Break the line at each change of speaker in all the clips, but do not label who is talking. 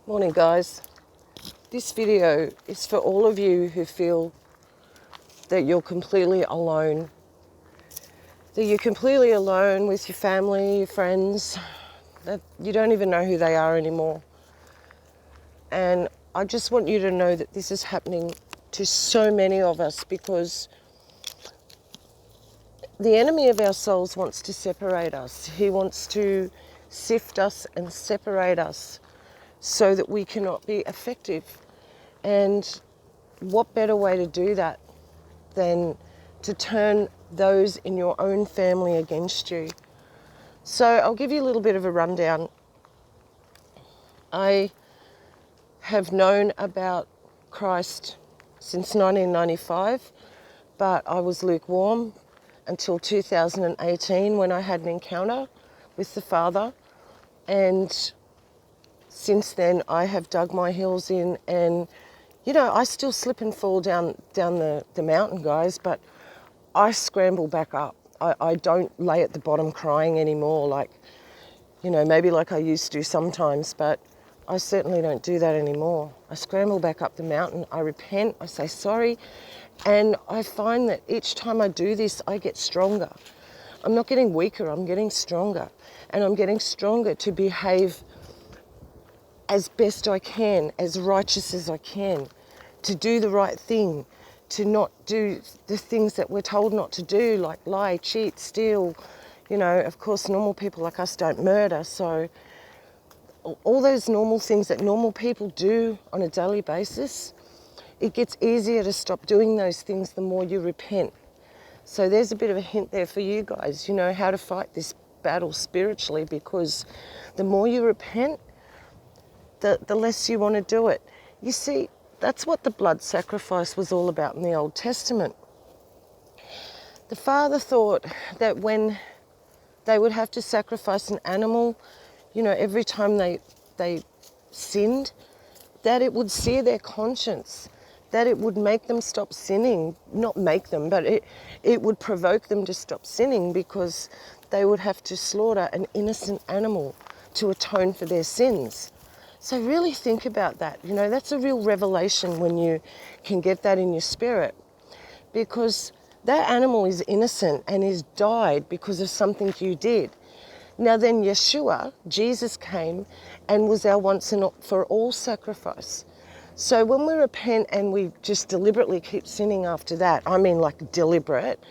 Morning, guys. This video is for all of you who feel that you're completely alone, that you're completely alone with your family, your friends, that you don't even know who they are anymore. And I just want you to know that this is happening to so many of us because the enemy of our souls wants to separate us. He wants to sift us and separate us so that we cannot be effective. And what better way to do that than to turn those in your own family against you? So I'll give you a little bit of a rundown. I have known about Christ since 1995, but I was lukewarm until 2018 when I had an encounter with the Father. And since then I have dug my heels in, and I still slip and fall down the mountain, guys, but I scramble back up. I don't lay at the bottom crying anymore like, maybe like I used to sometimes, but I certainly don't do that anymore. I scramble back up the mountain, I repent, I say sorry, and I find that each time I do this, I get stronger. I'm not getting weaker, I'm getting stronger. And I'm getting stronger to behave as best I can, as righteous as I can, to do the right thing, to not do the things that we're told not to do, like lie, cheat, steal. Of course, normal people like us don't murder, so all those normal things that normal people do on a daily basis, it gets easier to stop doing those things the more you repent. So there's a bit of a hint there for you guys, how to fight this battle spiritually, because the more you repent, the less you want to do it. You see, that's what the blood sacrifice was all about in the Old Testament. The Father thought that when they would have to sacrifice an animal, every time they sinned, that it would sear their conscience, that it would make them stop sinning. Not make them, but it would provoke them to stop sinning, because they would have to slaughter an innocent animal to atone for their sins. So really think about that. That's a real revelation when you can get that in your spirit, because that animal is innocent and is died because of something you did. Now then Yeshua, Jesus, came and was our once and for all sacrifice. So when we repent and we just deliberately keep sinning after that, I mean like deliberate,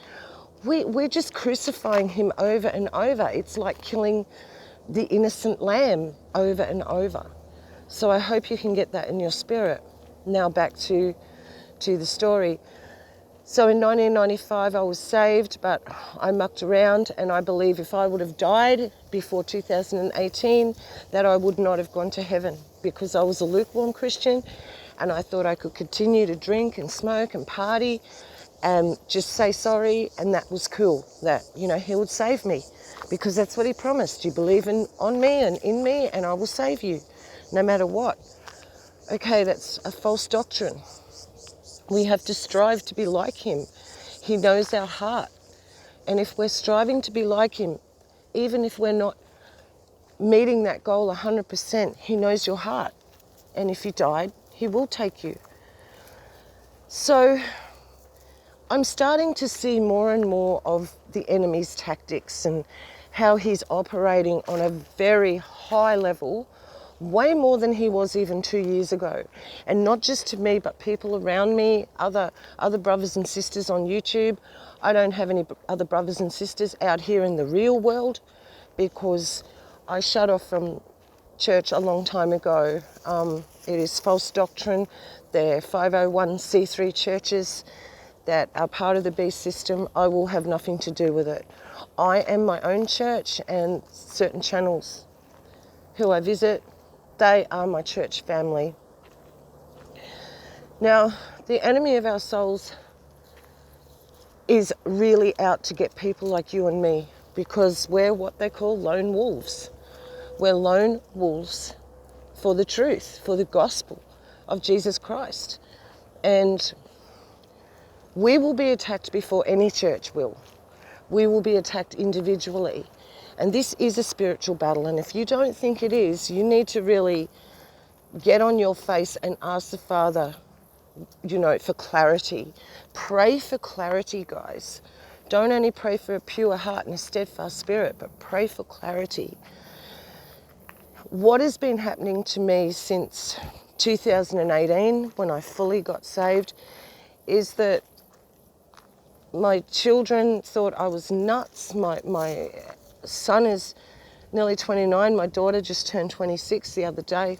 we're just crucifying him over and over. It's like killing the innocent lamb over and over. So I hope you can get that in your spirit. Now back to the story. So in 1995 I was saved, but I mucked around, and I believe if I would have died before 2018, that I would not have gone to heaven, because I was a lukewarm Christian and I thought I could continue to drink and smoke and party and just say sorry, and that was cool, that, he would save me, because that's what he promised. You believe on me and in me and I will save you, no matter what. Okay, that's a false doctrine. We have to strive to be like him. He knows our heart. And if we're striving to be like him, even if we're not meeting that goal 100%, he knows your heart. And if you died, he will take you. So I'm starting to see more and more of the enemy's tactics and how he's operating on a very high level, way more than he was even 2 years ago. And not just to me, but people around me, other brothers and sisters on YouTube. I don't have any other brothers and sisters out here in the real world, because I shut off from church a long time ago. It is false doctrine. They're 501c3 churches that are part of the beast system. I will have nothing to do with it. I am my own church, and certain channels who I visit, they are my church family. Now, the enemy of our souls is really out to get people like you and me, because we're what they call lone wolves. We're lone wolves for the truth, for the gospel of Jesus Christ. And we will be attacked before any church will. We will be attacked individually. And this is a spiritual battle. And if you don't think it is, you need to really get on your face and ask the Father, for clarity. Pray for clarity, guys. Don't only pray for a pure heart and a steadfast spirit, but pray for clarity. What has been happening to me since 2018, when I fully got saved, is that my children thought I was nuts. My son is nearly 29. My daughter just turned 26 the other day.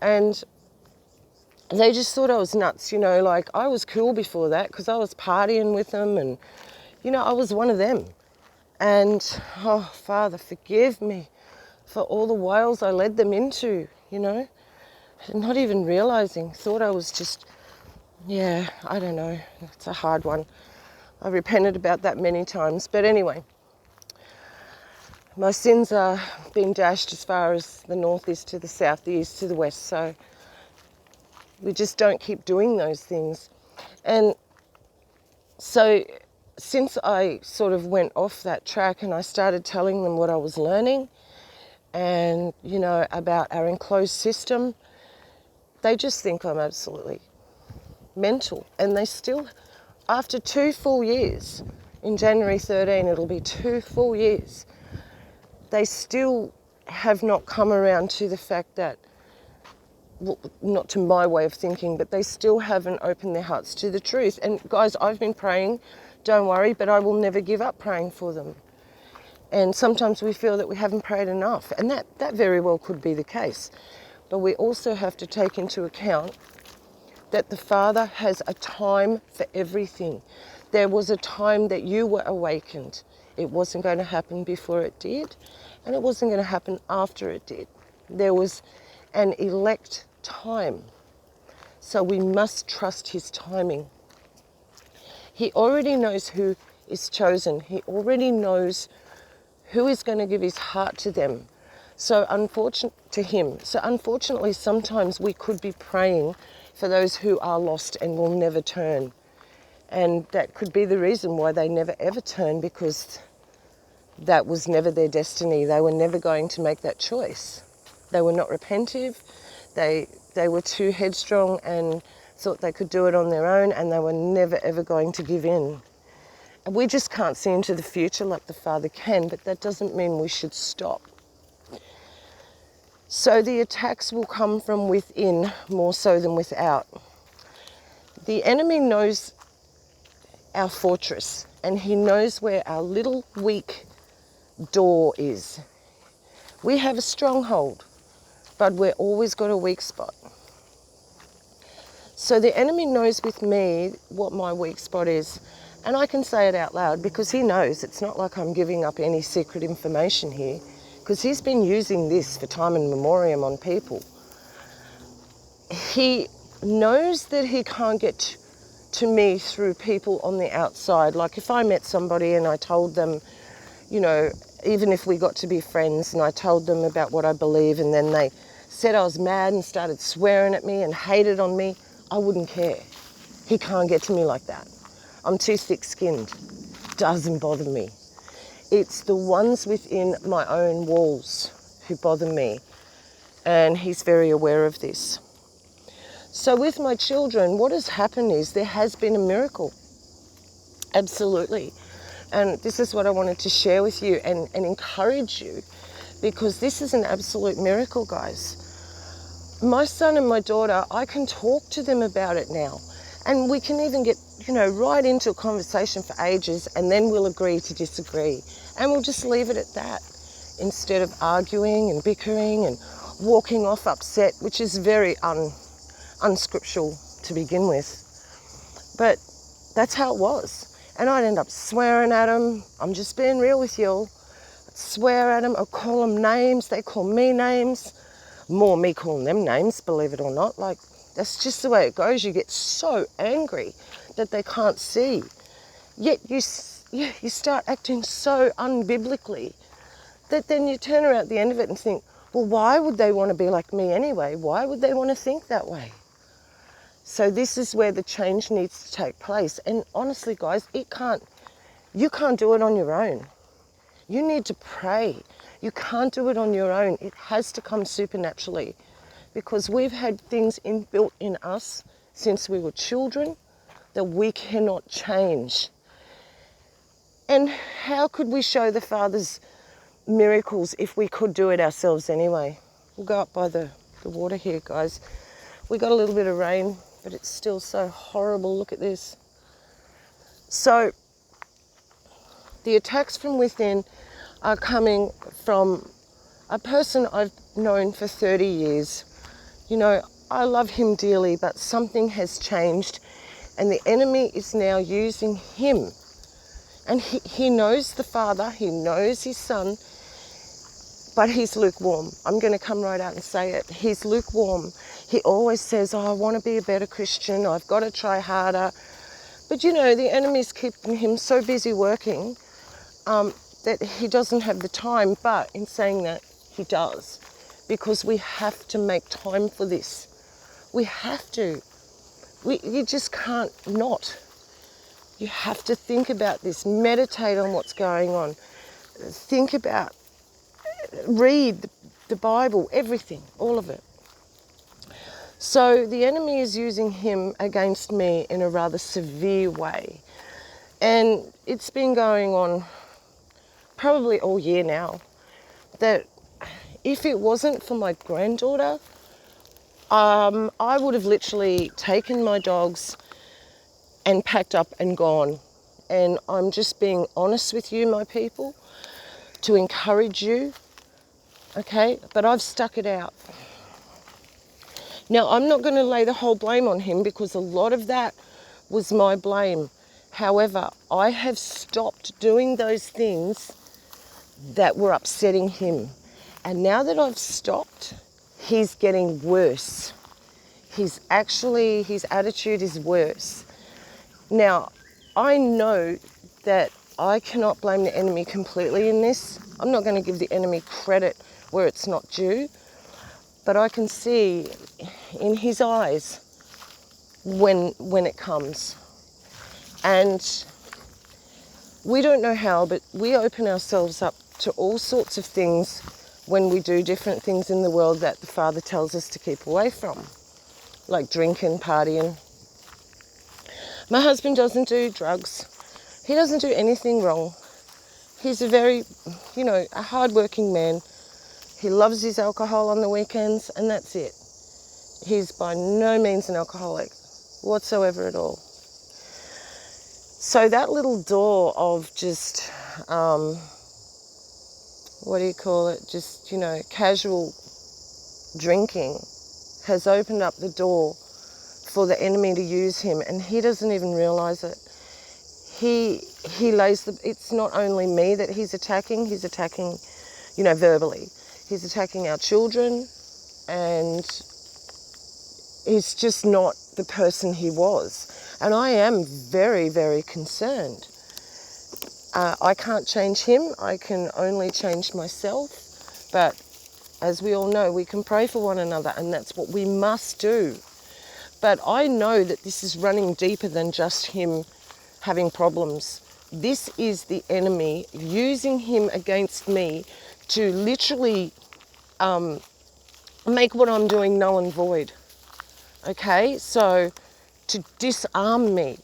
And they just thought I was nuts, like I was cool before that because I was partying with them and, I was one of them. And, oh, Father, forgive me for all the wiles I led them into, not even realising, thought I was just, I don't know, it's a hard one. I repented about that many times, but anyway, my sins are being dashed as far as the north is to the south, the east to the west, so we just don't keep doing those things. And so since I sort of went off that track and I started telling them what I was learning and, about our enclosed system, they just think I'm absolutely mental. And they still, after 2 full years, in January 13, it'll be 2 full years, they still have not come around to the fact that, well, not to my way of thinking, but they still haven't opened their hearts to the truth. And guys, I've been praying, don't worry, but I will never give up praying for them. And sometimes we feel that we haven't prayed enough, and that very well could be the case. But we also have to take into account that the Father has a time for everything. There was a time that you were awakened. It wasn't going to happen before it did, and it wasn't going to happen after it did. There was an elect time. So we must trust his timing. He already knows who is chosen. He already knows who is going to give his heart to them. So unfortunately, sometimes we could be praying for those who are lost and will never turn. And that could be the reason why they never ever turn, because that was never their destiny. They were never going to make that choice. They were not repentive. They were too headstrong and thought they could do it on their own, and they were never ever going to give in. And we just can't see into the future like the Father can, but that doesn't mean we should stop. So the attacks will come from within more so than without. The enemy knows our fortress, and he knows where our little weak door is. We have a stronghold, but we're always got a weak spot. So the enemy knows with me what my weak spot is, and I can say it out loud because he knows. It's not like I'm giving up any secret information here, because he's been using this for time and memoriam on people. He knows that he can't get to me through people on the outside. Like if I met somebody and I told them, even if we got to be friends and I told them about what I believe, and then they said I was mad and started swearing at me and hated on me, I wouldn't care. He can't get to me like that. I'm too thick-skinned. Doesn't bother me. It's the ones within my own walls who bother me, and he's very aware of this. So with my children, what has happened is there has been a miracle. Absolutely. And this is what I wanted to share with you and encourage you, because this is an absolute miracle, guys. My son and my daughter, I can talk to them about it now, and we can even get, right into a conversation for ages, and then we'll agree to disagree, and we'll just leave it at that, instead of arguing and bickering and walking off upset, which is very unscriptural to begin with. But that's how it was. And I'd end up swearing at them. I'm just being real with you all. I'd swear at them. I'd call them names. They call me names. More me calling them names, believe it or not. Like, that's just the way it goes. You get so angry that they can't see. Yet you start acting so unbiblically that then you turn around at the end of it and think, well, why would they want to be like me anyway? Why would they want to think that way? So this is where the change needs to take place. And honestly, guys, you can't do it on your own. You need to pray. You can't do it on your own. It has to come supernaturally. because we've had things inbuilt in us since we were children that we cannot change. And how could we show the Father's miracles if we could do it ourselves anyway? We'll go up by the water here, guys. We got a little bit of rain, but it's still so horrible. Look at this. So the attacks from within are coming from a person I've known for 30 years. You know, I love him dearly, but something has changed, and the enemy is now using him. And he knows the Father, he knows his Son, but he's lukewarm. I'm going to come right out and say it. He's lukewarm. He always says, oh, I want to be a better Christian, I've got to try harder. But you know, the enemy's keeping him so busy working that he doesn't have the time. But in saying that, he does. Because we have to make time for this. We have to. You just can't not. You have to think about this, meditate on what's going on, think about, read the Bible, everything, all of it. So the enemy is using him against me in a rather severe way. And it's been going on probably all year now, that if it wasn't for my granddaughter, I would have literally taken my dogs and packed up and gone. And I'm just being honest with you, my people, to encourage you, okay? But I've stuck it out. Now, I'm not going to lay the whole blame on him, because a lot of that was my blame. However, I have stopped doing those things that were upsetting him. And now that I've stopped, he's getting worse. His attitude is worse. Now, I know that I cannot blame the enemy completely in this. I'm not going to give the enemy credit where it's not due, but I can see in his eyes when it comes. And we don't know how, but we open ourselves up to all sorts of things when we do different things in the world that the Father tells us to keep away from, like drinking, partying. My husband doesn't do drugs. He doesn't do anything wrong. He's a very, a hard-working man. He loves his alcohol on the weekends, and that's it. He's by no means an alcoholic whatsoever at all. So that little door of just, casual drinking has opened up the door for the enemy to use him, and he doesn't even realise it. He lays it's not only me that he's attacking verbally. He's attacking our children, and he's just not the person he was. And I am very, very concerned. I can't change him. I can only change myself. But as we all know, we can pray for one another, and that's what we must do. But I know that this is running deeper than just him having problems. This is the enemy using him against me to literally make what I'm doing null and void. Okay, so to disarm me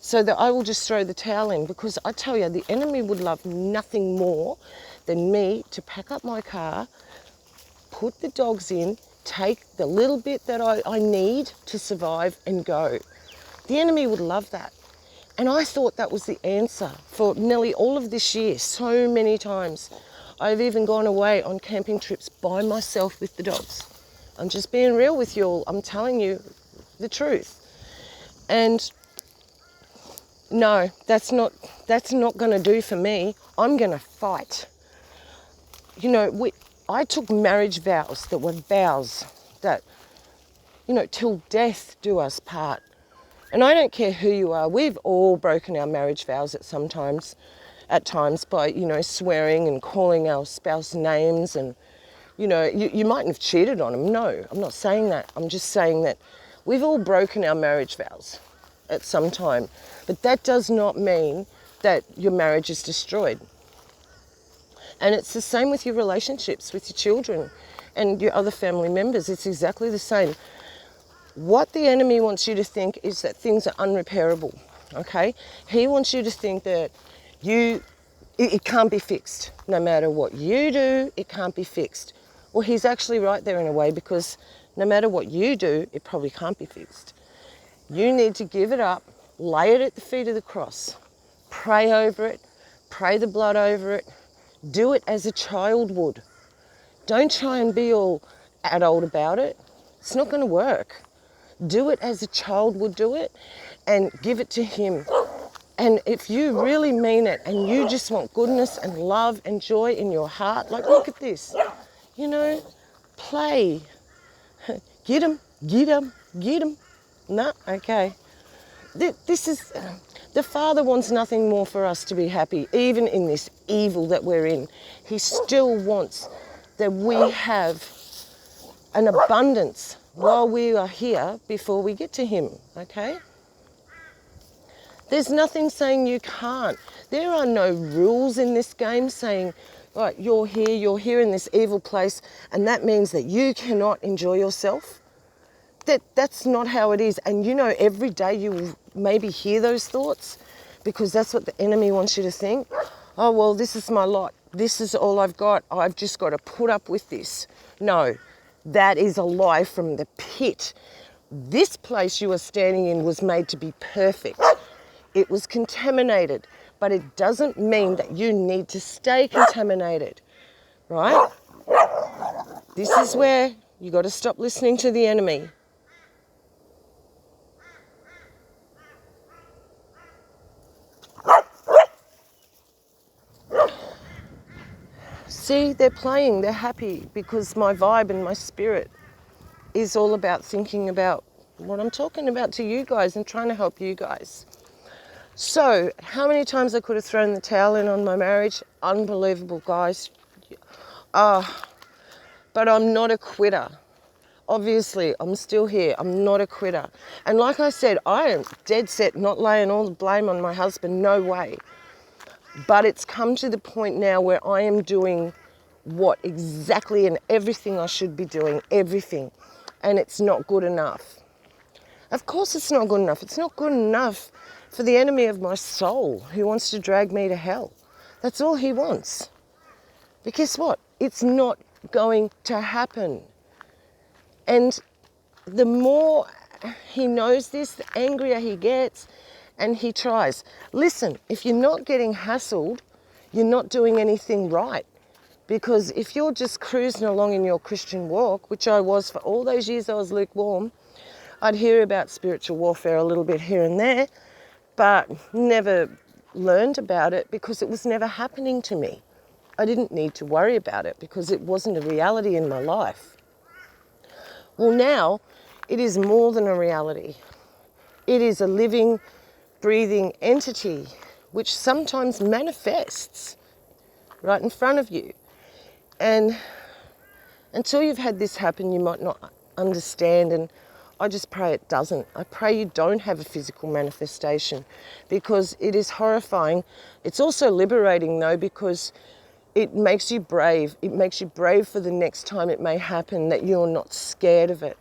so that I will just throw the towel in, because I tell you, the enemy would love nothing more than me to pack up my car, put the dogs in, take the little bit that I need to survive and go. The enemy would love that. And I thought that was the answer for nearly all of this year, so many times. I've even gone away on camping trips by myself with the dogs. I'm just being real with you all. I'm telling you the truth. And no, that's not going to do for me. I'm going to fight. I took marriage vows that were vows that, till death do us part. And I don't care who you are. We've all broken our marriage vows at times by, swearing and calling our spouse names. And, you mightn't have cheated on them. No, I'm not saying that. I'm just saying that we've all broken our marriage vows at some time. But that does not mean that your marriage is destroyed. And it's the same with your relationships with your children. and your other family members, it's exactly the same. What the enemy wants you to think is that things are unrepairable, okay? He wants you to think that it can't be fixed. No matter what you do, it can't be fixed. Well, he's actually right there in a way, because no matter what you do, it probably can't be fixed. You need to give it up, lay it at the feet of the cross, pray over it, pray the blood over it, do it as a child would. Don't try and be all adult about it. It's not going to work. Do it as a child would do it, and give it to him. And if you really mean it and you just want goodness and love and joy in your heart, like, look at this, you know, play. Get him, get him, get him. No, okay. This is, the Father wants nothing more for us to be happy, even in this evil that we're in. He still wants that we have an abundance while we are here before we get to him, okay? There's nothing saying you can't. There are no rules in this game saying, right, you're here in this evil place, and that means that you cannot enjoy yourself. That's not how it is. And you know, every day you will maybe hear those thoughts, because that's what the enemy wants you to think. Oh, well, this is my lot. This is all I've got. I've just got to put up with this. No, that is a lie from the pit. This place you are standing in was made to be perfect. It was contaminated, but it doesn't mean that you need to stay contaminated, right? This is where you got to stop listening to the enemy. See, they're playing, they're happy, because my vibe and my spirit is all about thinking about what I'm talking about to you guys and trying to help you guys. So, how many times I could have thrown the towel in on my marriage? Unbelievable, guys. But I'm not a quitter. Obviously, I'm still here. I'm not a quitter. And like I said, I am dead set not laying all the blame on my husband. No way. But it's come to the point now where I am doing what exactly and everything I should be doing, everything. And it's not good enough. Of course it's not good enough. It's not good enough for the enemy of my soul who wants to drag me to hell. That's all he wants. But guess what? It's not going to happen. And the more he knows this, the angrier he gets, and he tries. Listen, if you're not getting hassled, you're not doing anything right. Because if you're just cruising along in your Christian walk, which I was for all those years I was lukewarm, I'd hear about spiritual warfare a little bit here and there, but never learned about it because it was never happening to me. I didn't need to worry about it because it wasn't a reality in my life. Well, now it is more than a reality. It is a living, breathing entity which sometimes manifests right in front of you. And until you've had this happen, you might not understand, and I just pray it doesn't. I pray you don't have a physical manifestation, because it is horrifying. It's also liberating though, because it makes you brave. It makes you brave for the next time it may happen, that you're not scared of it.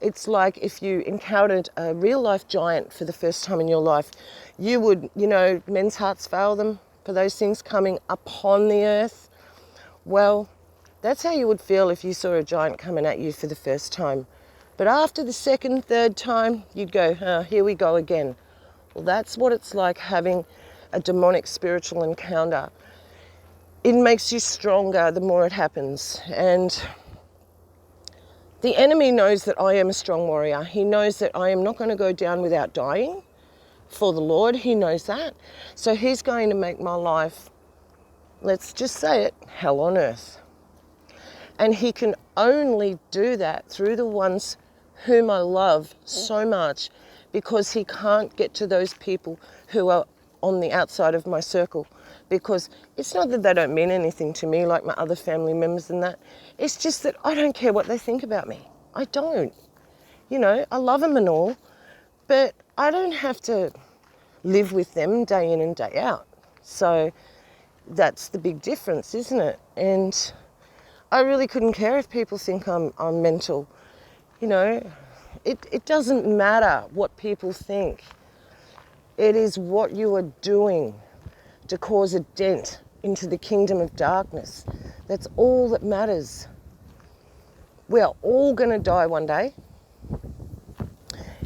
It's like if you encountered a real life giant for the first time in your life, you would, you know, men's hearts fail them for those things coming upon the earth. Well, that's how you would feel if you saw a giant coming at you for the first time. But after the second, third time, you'd go, oh, here we go again. Well, that's what it's like having a demonic spiritual encounter. It makes you stronger the more it happens. And the enemy knows that I am a strong warrior. He knows that I am not going to go down without dying for the Lord. He knows that. So he's going to make my life, let's just say it, hell on earth. And he can only do that through the ones whom I love so much, because he can't get to those people who are on the outside of my circle. Because it's not that they don't mean anything to me, like my other family members and that. It's just that I don't care what they think about me. I don't. You know, I love them and all, but I don't have to live with them day in and day out. So that's the big difference, isn't it? And I really couldn't care if people think I'm mental. You know, it doesn't matter what people think. It is what you are doing to cause a dent into the kingdom of darkness. That's all that matters. We're all going to die one day.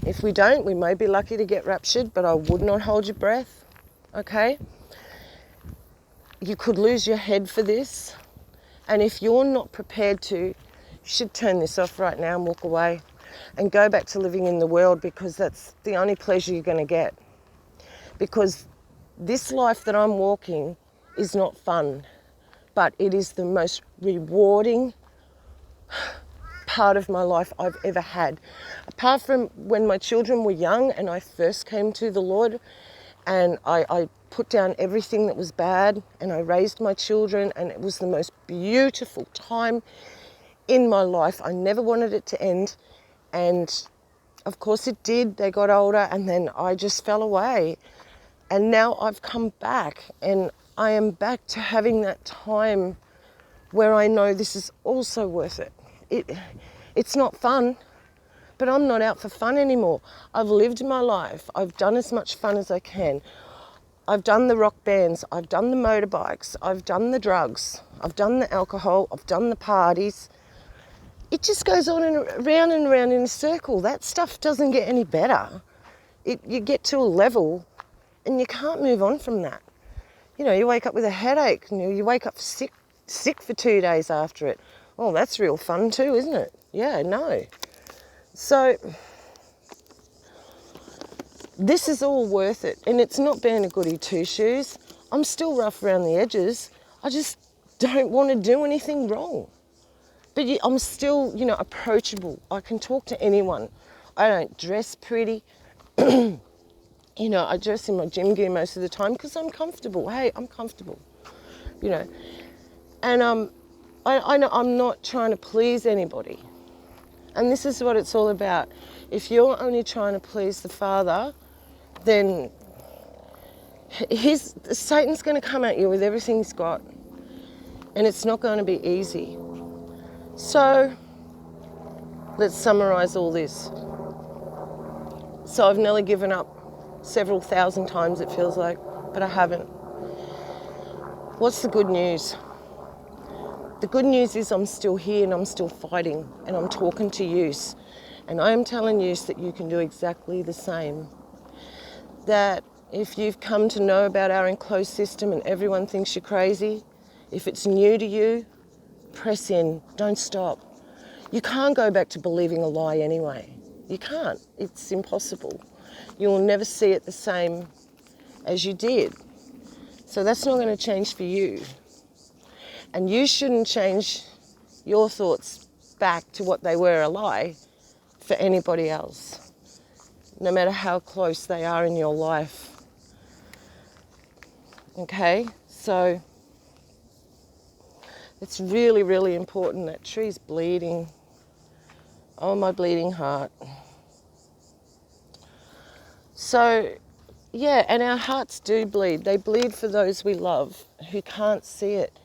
If we don't, we may be lucky to get raptured, but I would not hold your breath, okay? You could lose your head for this. And if you're not prepared to, you should turn this off right now and walk away and go back to living in the world, because that's the only pleasure you're going to get. Because this life that I'm walking is not fun, but it is the most rewarding part of my life I've ever had. Apart from when my children were young and I first came to the Lord, and I put down everything that was bad and I raised my children, and it was the most beautiful time in my life. I never wanted it to end, and of course it did. They got older and then I just fell away. And now I've come back, and I am back to having that time where I know this is also worth it. It's not fun, but I'm not out for fun anymore. I've lived my life. I've done as much fun as I can. I've done the rock bands. I've done the motorbikes. I've done the drugs. I've done the alcohol. I've done the parties. It just goes on and around in a circle. That stuff doesn't get any better. You get to a level and you can't move on from that. You know, you wake up with a headache, you wake up sick for 2 days after it. Oh, that's real fun too, isn't it? Yeah, no. So this is all worth it, and it's not being a goody two-shoes. I'm still rough around the edges. I just don't want to do anything wrong. But I'm still, approachable. I can talk to anyone. I don't dress pretty. I dress in my gym gear most of the time because I'm comfortable. Hey, I'm comfortable, And I know I'm not trying to please anybody. And this is what it's all about. If you're only trying to please the Father, then Satan's going to come at you with everything he's got. And it's not going to be easy. So, let's summarise all this. So I've nearly given up several thousand times, it feels like, but I haven't. What's the good news? The good news is I'm still here and I'm still fighting, and I'm talking to you. And I am telling you that you can do exactly the same. That if you've come to know about our enclosed system and everyone thinks you're crazy, if it's new to you, press in, don't stop. You can't go back to believing a lie anyway. You can't. It's impossible. You will never see it the same as you did. So that's not going to change for you. And you shouldn't change your thoughts back to what they were, a lie, for anybody else, no matter how close they are in your life. Okay? So it's really, really important. That tree's bleeding. Oh, my bleeding heart. So, yeah, and our hearts do bleed. They bleed for those we love who can't see it.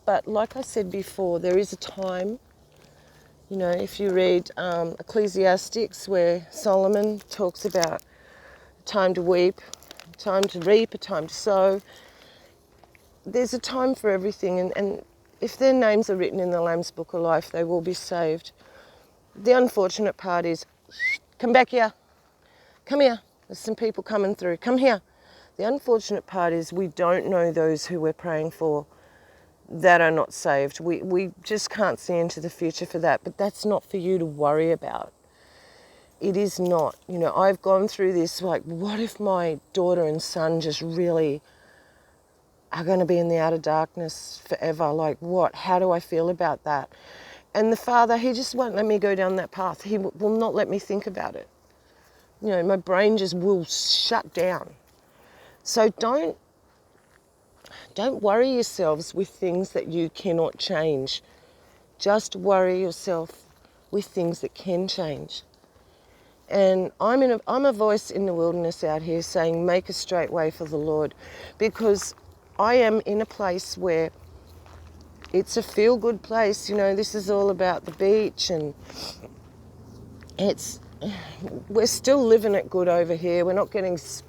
But like I said before, there is a time, if you read Ecclesiastes, where Solomon talks about time to weep, time to reap, a time to sow. There's a time for everything, and if their names are written in the Lamb's Book of Life, they will be saved. The unfortunate part is, come back here, come here. There's some people coming through. Come here. The unfortunate part is we don't know those who we're praying for that are not saved. We just can't see into the future for that, but that's not for you to worry about. It is not. I've gone through this, like, what if my daughter and son just really are going to be in the outer darkness forever? Like, what? How do I feel about that? And the Father, he just won't let me go down that path. He will not let me think about it. My brain just will shut down. So don't worry yourselves with things that you cannot change. Just worry yourself with things that can change. And I'm a voice in the wilderness out here saying, make a straight way for the Lord, because I am in a place where it's a feel-good place. You know, this is all about the beach, and we're still living it good over here. We're not getting sprayed